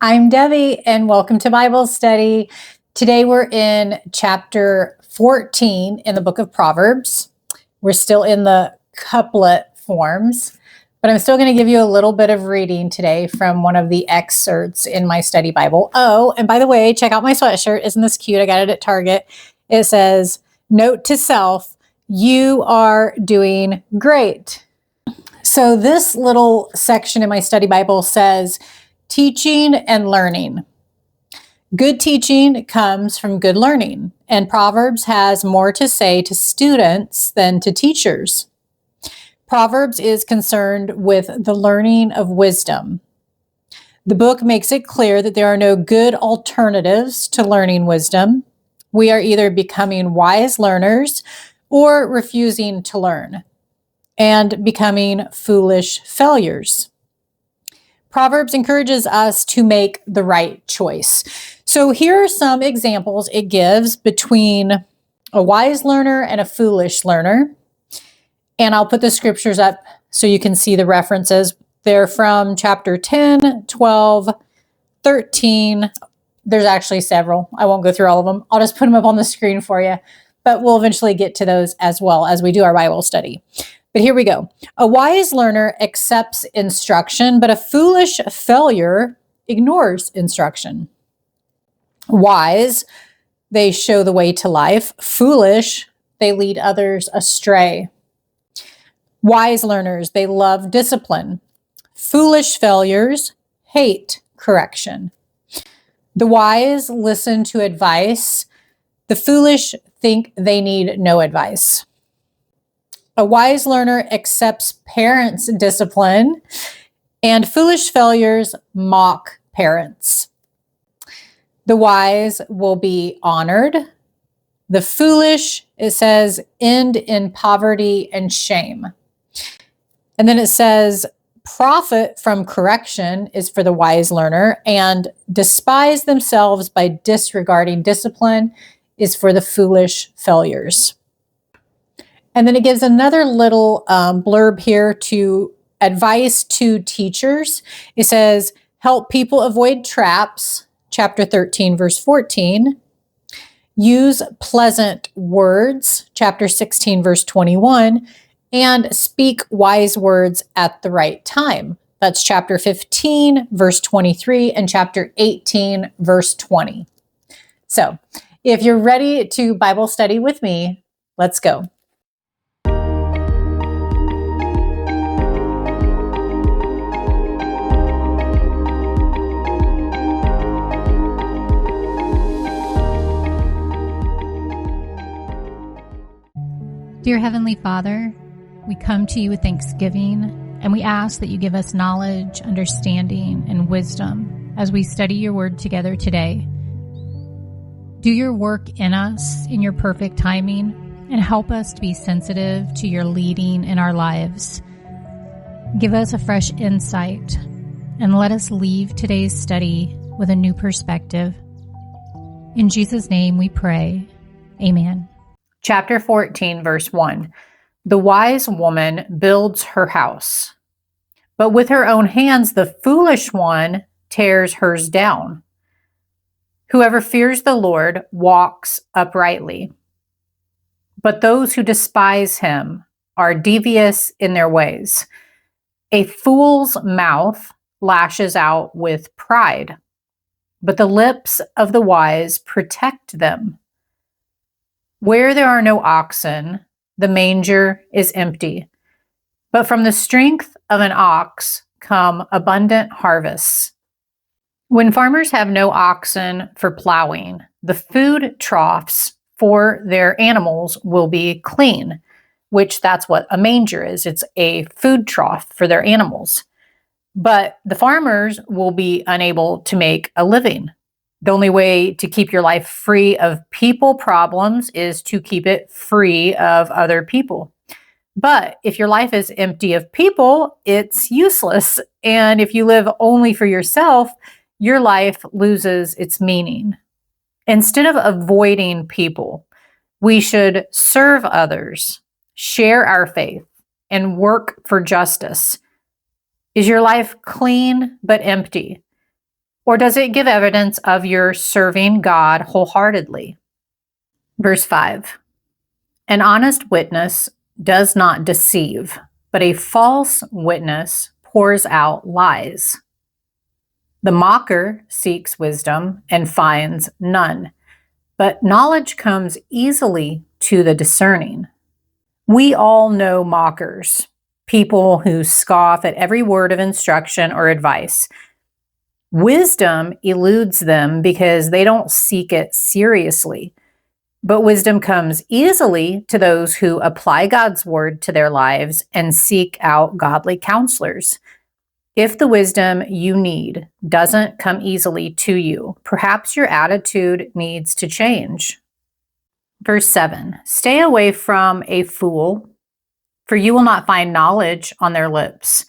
I'm Debbie, and welcome to Bible study. Today we're in chapter 14 in the book of Proverbs. We're still in the couplet forms, but I'm still going to give you a little bit of reading today from one of the excerpts in my study Bible. Oh, and by the way, check out my sweatshirt. Isn't this cute? I got it at Target. It says, "Note to self, you are doing great." So this little section in my study Bible says, teaching and learning. Good teaching comes from good learning, and Proverbs has more to say to students than to teachers. Proverbs is concerned with the learning of wisdom. The book makes it clear that there are no good alternatives to learning wisdom. We are either becoming wise learners or refusing to learn and becoming foolish failures. Proverbs encourages us to make the right choice. So here are some examples it gives between a wise learner and a foolish learner. And I'll put the scriptures up so you can see the references. They're from chapter 10, 12, 13. There's actually several. I won't go through all of them. I'll just put them up on the screen for you. But we'll eventually get to those as well as we do our Bible study. But here we go. A wise learner accepts instruction, but a foolish failure ignores instruction. Wise, they show the way to life. Foolish, they lead others astray. Wise learners, they love discipline. Foolish failures hate correction. The wise listen to advice. The foolish think they need no advice. A wise learner accepts parents' discipline, and foolish failures mock parents. The wise will be honored. The foolish, it says, end in poverty and shame. And then it says, profit from correction is for the wise learner, and despise themselves by disregarding discipline is for the foolish failures. And then it gives another little blurb here to advice to teachers. It says, help people avoid traps, chapter 13, verse 14. Use pleasant words, chapter 16, verse 21. And speak wise words at the right time. That's chapter 15, verse 23, and chapter 18, verse 20. So if you're ready to Bible study with me, let's go. Dear Heavenly Father, we come to you with thanksgiving, and we ask that you give us knowledge, understanding, and wisdom as we study your word together today. Do your work in us in your perfect timing, and help us to be sensitive to your leading in our lives. Give us a fresh insight, and let us leave today's study with a new perspective. In Jesus' name we pray. Amen. Chapter 14, verse 1. The wise woman builds her house, but with her own hands the foolish one tears hers down. Whoever fears the Lord walks uprightly, but those who despise him are devious in their ways. A fool's mouth lashes out with pride, but the lips of the wise protect them. Where there are no oxen, the manger is empty, but from the strength of an ox come abundant harvests. When farmers have no oxen for plowing, the food troughs for their animals will be clean, which that's what a manger is. It's a food trough for their animals. But the farmers will be unable to make a living. The only way to keep your life free of people problems is to keep it free of other people. But if your life is empty of people, it's useless. And if you live only for yourself, your life loses its meaning. Instead of avoiding people, we should serve others, share our faith, and work for justice. Is your life clean but empty? Or does it give evidence of your serving God wholeheartedly? Verse 5, an honest witness does not deceive, but a false witness pours out lies. The mocker seeks wisdom and finds none, but knowledge comes easily to the discerning. We all know mockers, people who scoff at every word of instruction or advice. Wisdom eludes them because they don't seek it seriously. But wisdom comes easily to those who apply God's word to their lives and seek out godly counselors. If the wisdom you need doesn't come easily to you, perhaps your attitude needs to change. Verse 7, stay away from a fool, for you will not find knowledge on their lips.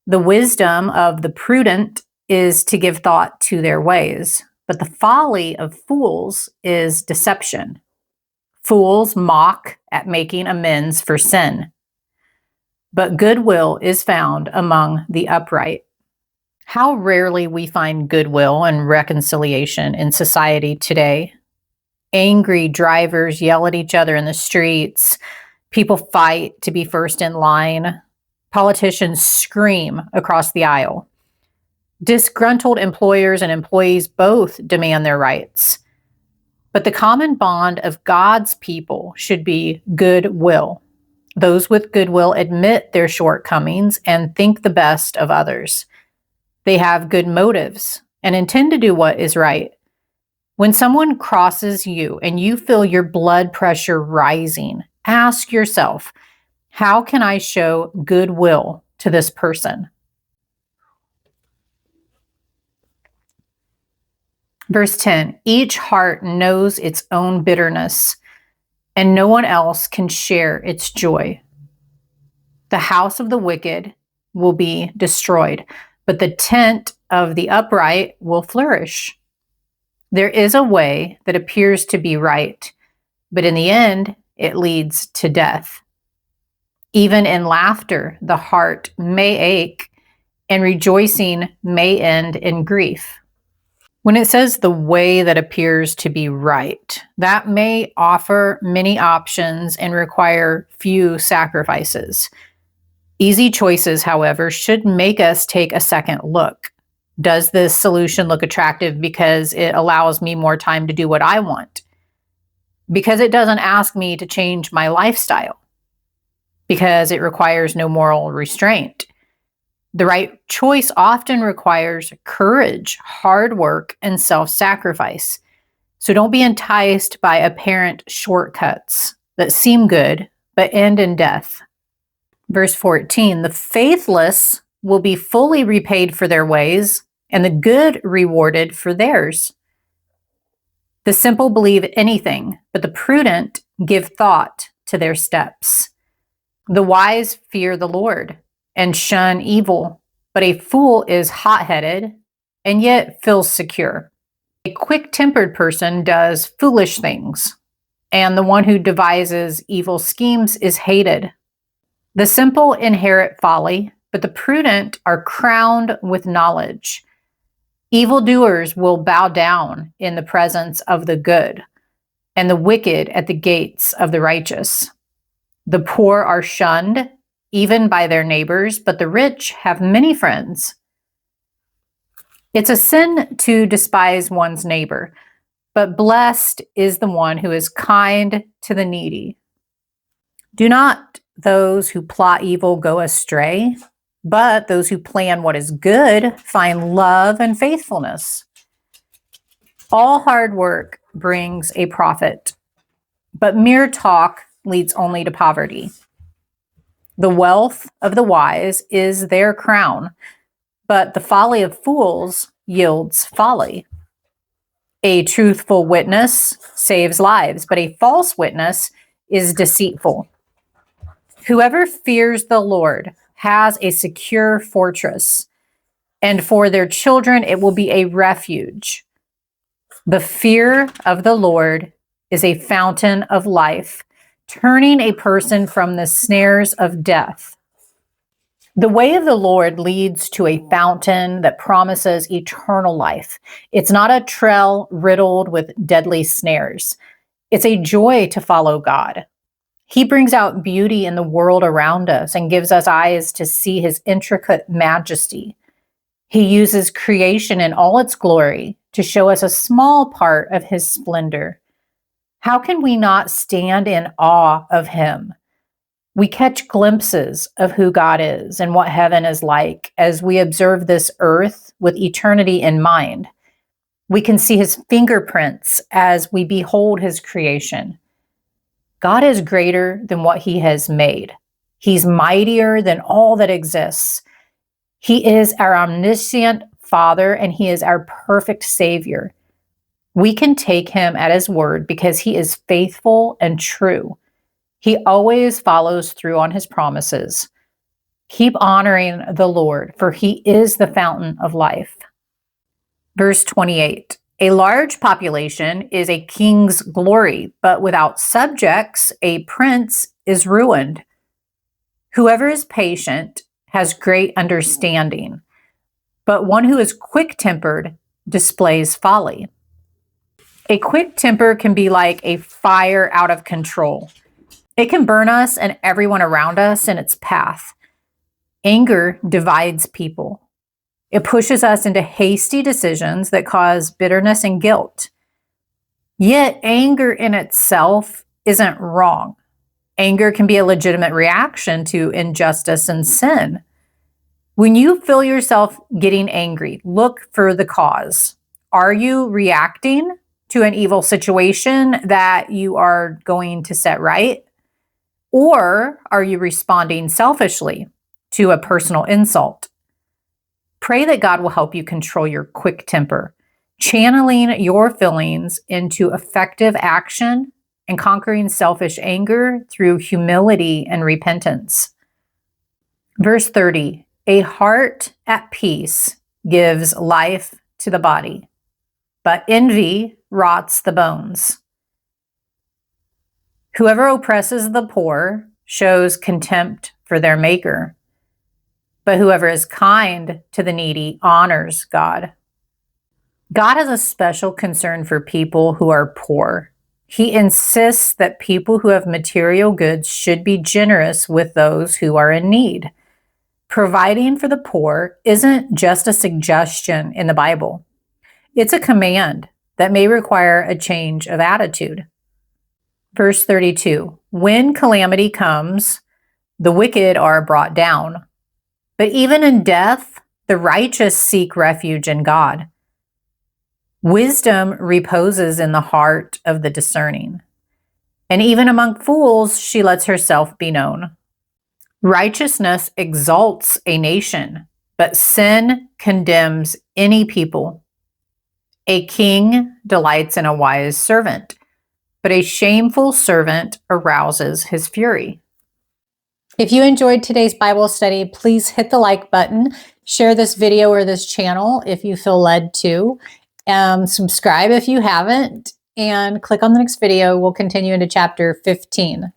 The wisdom of the prudent is to give thought to their ways, but the folly of fools is deception. Fools mock at making amends for sin, but goodwill is found among the upright. How rarely we find goodwill and reconciliation in society today. Angry drivers yell at each other in the streets. People fight to be first in line. Politicians scream across the aisle. Disgruntled employers and employees both demand their rights. But the common bond of God's people should be goodwill. Those with goodwill admit their shortcomings and think the best of others. They have good motives and intend to do what is right. When someone crosses you and you feel your blood pressure rising, ask yourself, how can I show goodwill to this person? Verse 10, each heart knows its own bitterness, and no one else can share its joy. The house of the wicked will be destroyed, but the tent of the upright will flourish. There is a way that appears to be right, but in the end, it leads to death. Even in laughter, the heart may ache, and rejoicing may end in grief. When it says the way that appears to be right, that may offer many options and require few sacrifices. Easy choices, however, should make us take a second look. Does this solution look attractive because it allows me more time to do what I want? Because it doesn't ask me to change my lifestyle? Because it requires no moral restraint? The right choice often requires courage, hard work, and self-sacrifice. So don't be enticed by apparent shortcuts that seem good but end in death. Verse 14, the faithless will be fully repaid for their ways, and the good rewarded for theirs. The simple believe anything, but the prudent give thought to their steps. The wise fear the Lord and shun evil, but a fool is hot-headed and yet feels secure. A quick-tempered person does foolish things, and the one who devises evil schemes is hated. The simple inherit folly, but the prudent are crowned with knowledge. Evildoers will bow down in the presence of the good, and the wicked at the gates of the righteous. The poor are shunned, even by their neighbors, but the rich have many friends. It's a sin to despise one's neighbor, but blessed is the one who is kind to the needy. Do not those who plot evil go astray, but those who plan what is good find love and faithfulness. All hard work brings a profit, but mere talk leads only to poverty. The wealth of the wise is their crown, but the folly of fools yields folly. A truthful witness saves lives, but a false witness is deceitful. Whoever fears the Lord has a secure fortress, and for their children it will be a refuge. The fear of the Lord is a fountain of life, turning a person from the snares of death. The way of the Lord leads to a fountain that promises eternal life. It's not a trail riddled with deadly snares. It's a joy to follow God. He brings out beauty in the world around us and gives us eyes to see his intricate majesty. He uses creation in all its glory to show us a small part of his splendor. How can we not stand in awe of him? We catch glimpses of who God is and what heaven is like as we observe this earth with eternity in mind. We can see his fingerprints as we behold his creation. God is greater than what he has made. He's mightier than all that exists. He is our omniscient Father, and he is our perfect Savior. We can take him at his word because he is faithful and true. He always follows through on his promises. Keep honoring the Lord, for he is the fountain of life. Verse 28. A large population is a king's glory, but without subjects, a prince is ruined. Whoever is patient has great understanding, but one who is quick-tempered displays folly. A quick temper can be like a fire out of control. It can burn us and everyone around us in its path. Anger divides people. It pushes us into hasty decisions that cause bitterness and guilt. Yet anger in itself isn't wrong. Anger can be a legitimate reaction to injustice and sin. When you feel yourself getting angry, look for the cause. Are you reacting to an evil situation that you are going to set right? Or are you responding selfishly to a personal insult? Pray that God will help you control your quick temper, channeling your feelings into effective action and conquering selfish anger through humility and repentance. Verse 30, a heart at peace gives life to the body, but envy rots the bones. Whoever oppresses the poor shows contempt for their maker, but whoever is kind to the needy honors God. God has a special concern for people who are poor. He insists that people who have material goods should be generous with those who are in need. Providing for the poor isn't just a suggestion in the Bible. It's a command that may require a change of attitude. Verse 32, when calamity comes, the wicked are brought down. But even in death, the righteous seek refuge in God. Wisdom reposes in the heart of the discerning, and even among fools, she lets herself be known. Righteousness exalts a nation, but sin condemns any people. A king delights in a wise servant, but a shameful servant arouses his fury. If you enjoyed today's Bible study, please hit the like button, share this video or this channel if you feel led to, subscribe if you haven't, and click on the next video. We'll continue into chapter 15.